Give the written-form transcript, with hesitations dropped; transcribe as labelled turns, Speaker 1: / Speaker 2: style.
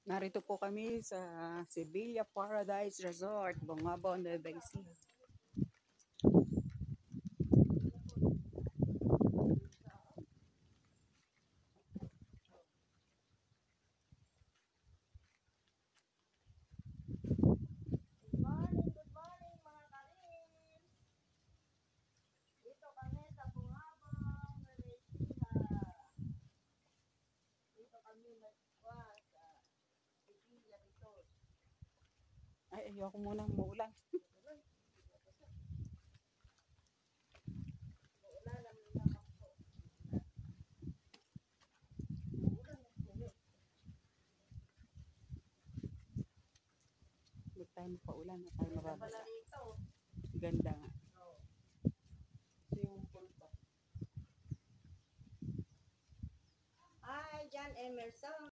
Speaker 1: Narito po kami sa Sevilla Paradise Resort, Bungabon, Nueva Ecija. Ay, ayoko muna umuulan. Huwag tayo mapaulan na tayo mababasa. Ganda nga.
Speaker 2: Hi, John Emerson.